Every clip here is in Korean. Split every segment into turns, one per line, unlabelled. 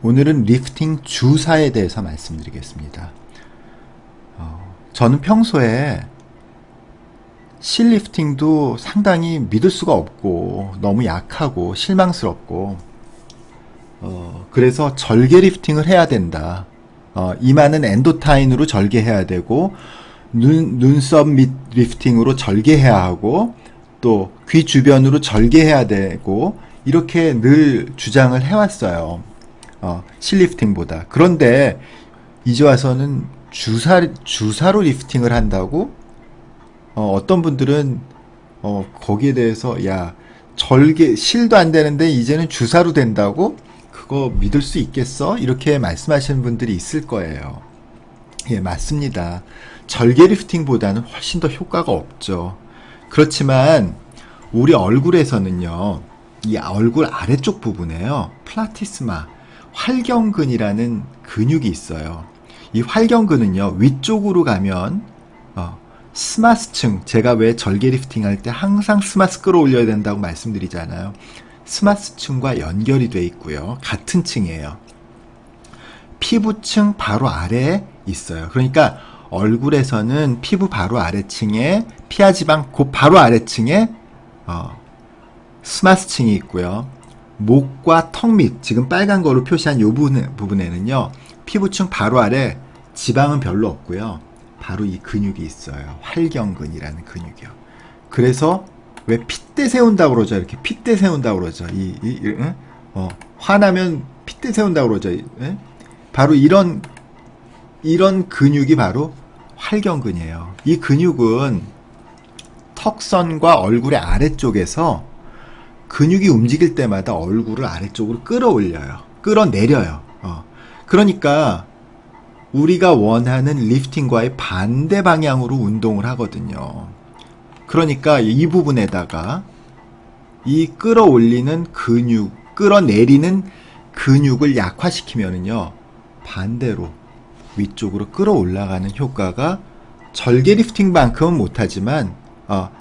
오늘은 리프팅 주사에 대해서 말씀드리겠습니다. 저는 평소에 실리프팅도 상당히 믿을 수가 없고 너무 약하고 실망스럽고 그래서 절개 리프팅을 해야 된다. 이마는 엔도타인으로 절개해야 되고 눈썹 밑 리프팅으로 절개해야 하고 또 귀 주변으로 절개해야 되고 이렇게 늘 주장을 해왔어요. 실리프팅보다. 그런데 이제 와서는 주사로 리프팅을 한다고? 어떤 분들은 거기에 대해서 야 절개 실도 안 되는데 이제는 주사로 된다고? 그거 믿을 수 있겠어? 이렇게 말씀하시는 분들이 있을 거예요. 예, 맞습니다. 절개 리프팅보다는 훨씬 더 효과가 없죠. 그렇지만 우리 얼굴에서는요, 이 얼굴 아래쪽 부분에요, 플라티스마, 활경근이라는 근육이 있어요. 이 활경근은요, 위쪽으로 가면 스마스층, 제가 왜 절개 리프팅 할 때 항상 스마스 끌어올려야 된다고 말씀드리잖아요. 스마스층과 연결이 돼 있고요. 같은 층이에요. 피부층 바로 아래에 있어요. 그러니까 얼굴에서는 피부 바로 아래층에 피하지방 그 바로 아래층에 스마스층이 있고요. 목과 턱 밑, 지금 빨간 거로 표시한 이 부분에는요. 피부층 바로 아래 지방은 별로 없고요. 바로 이 근육이 있어요. 활경근이라는 근육이요. 그래서 왜 핏대 세운다고 그러죠? 이렇게 핏대 세운다고 그러죠. 화나면 핏대 세운다고 그러죠. 바로 이런 근육이 바로 활경근이에요. 이 근육은 턱선과 얼굴의 아래쪽에서 근육이 움직일 때마다 얼굴을 아래쪽으로 끌어올려요. 끌어내려요. 그러니까 우리가 원하는 리프팅과의 반대 방향으로 운동을 하거든요. 그러니까 이 부분에다가 이 끌어올리는 근육, 끌어내리는 근육을 약화시키면은요, 반대로 위쪽으로 끌어올라가는 효과가 절개 리프팅만큼은 못하지만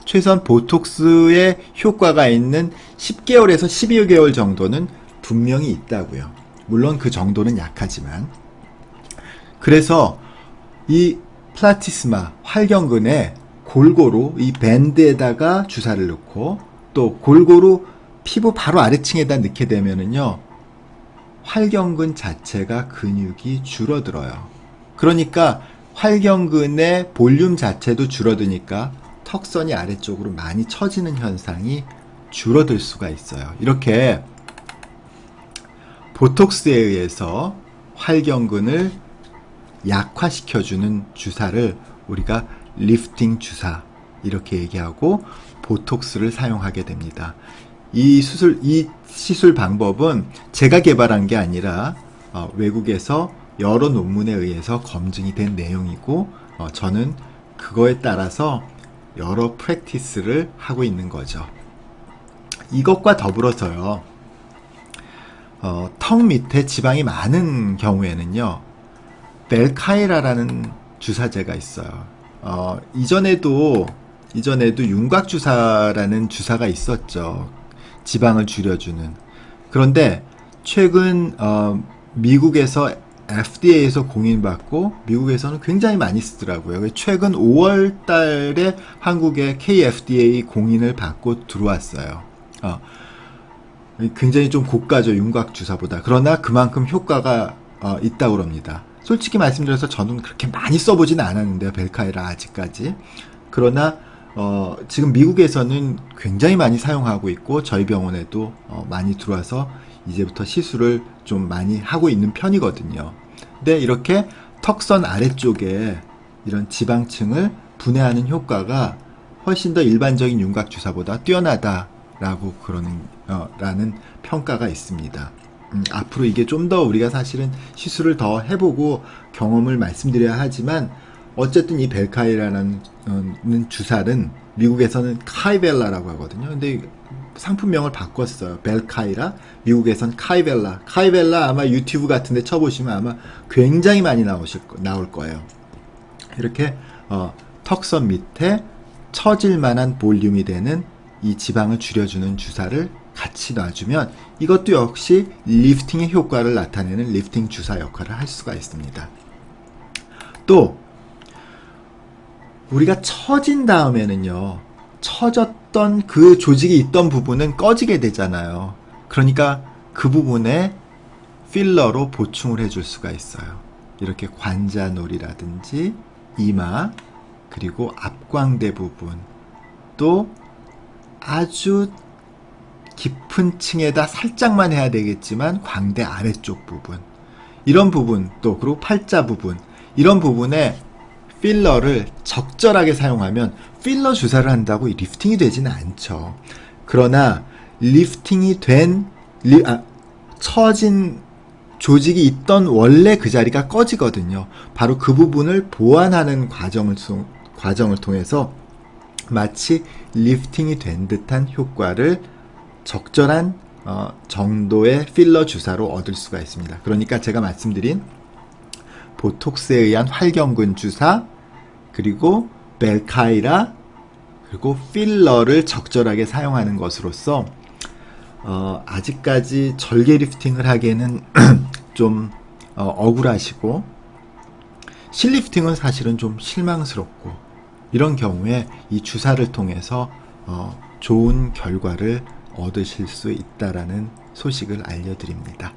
최소한 보톡스의 효과가 있는 10개월에서 12개월 정도는 분명히 있다고요. 물론 그 정도는 약하지만. 그래서 이 플라티스마, 활경근에 골고루 이 밴드에다가 주사를 넣고 또 골고루 피부 바로 아래층에다 넣게 되면은요, 활경근 자체가 근육이 줄어들어요. 그러니까 활경근의 볼륨 자체도 줄어드니까 턱선이 아래쪽으로 많이 처지는 현상이 줄어들 수가 있어요. 이렇게 보톡스에 의해서 활경근을 약화시켜주는 주사를 우리가 리프팅 주사 이렇게 얘기하고 보톡스를 사용하게 됩니다. 이 시술 방법은 제가 개발한 게 아니라 외국에서 여러 논문에 의해서 검증이 된 내용이고 저는 그거에 따라서 여러 프랙티스를 하고 있는 거죠. 이것과 더불어서요, 턱 밑에 지방이 많은 경우에는요, 벨카이라라는 주사제가 있어요. 이전에도 윤곽주사라는 주사가 있었죠. 지방을 줄여주는. 그런데 최근 미국에서 FDA에서 공인받고 미국에서는 굉장히 많이 쓰더라고요. 최근 5월 달에 한국에 KFDA 공인을 받고 들어왔어요. 굉장히 좀 고가죠, 윤곽주사보다. 그러나 그만큼 효과가 있다고 합니다. 솔직히 말씀드려서 저는 그렇게 많이 써보지는 않았는데요, 벨카이라 아직까지. 그러나 지금 미국에서는 굉장히 많이 사용하고 있고 저희 병원에도 많이 들어와서 이제부터 시술을 좀 많이 하고 있는 편이거든요. 근데 이렇게 턱선 아래쪽에 이런 지방층을 분해하는 효과가 훨씬 더 일반적인 윤곽주사보다 뛰어나다라고 라는 평가가 있습니다. 앞으로 이게 좀 더 우리가 사실은 시술을 더 해보고 경험을 말씀드려야 하지만 어쨌든 이 벨카이라는 주사는 미국에서는 카이벨라라고 하거든요. 근데 상품명을 바꿨어요. 벨카이라, 미국에선 카이벨라. 카이벨라 아마 유튜브 같은 데 쳐보시면 아마 굉장히 많이 나올 거예요. 이렇게 턱선 밑에 처질 만한 볼륨이 되는 이 지방을 줄여주는 주사를 같이 놔주면 이것도 역시 리프팅의 효과를 나타내는 리프팅 주사 역할을 할 수가 있습니다. 또 우리가 처진 다음에는요, 처졌던 그 조직이 있던 부분은 꺼지게 되잖아요. 그러니까 그 부분에 필러로 보충을 해줄 수가 있어요. 이렇게 관자놀이라든지 이마, 그리고 앞광대 부분, 또 아주 깊은 층에다 살짝만 해야 되겠지만 광대 아래쪽 부분, 이런 부분, 또 그리고 팔자 부분, 이런 부분에 필러를 적절하게 사용하면 필러 주사를 한다고 리프팅이 되지는 않죠. 그러나 리프팅이 된 처진 조직이 있던 원래 그 자리가 꺼지거든요. 바로 그 부분을 보완하는 과정을 통해서 마치 리프팅이 된 듯한 효과를 적절한 정도의 필러 주사로 얻을 수가 있습니다. 그러니까 제가 말씀드린 보톡스에 의한 활경근 주사, 그리고 벨카이라, 그리고 필러를 적절하게 사용하는 것으로서 아직까지 절개 리프팅을 하기에는 좀 억울하시고 실리프팅은 사실은 좀 실망스럽고, 이런 경우에 이 주사를 통해서 좋은 결과를 얻으실 수 있다라는 소식을 알려드립니다.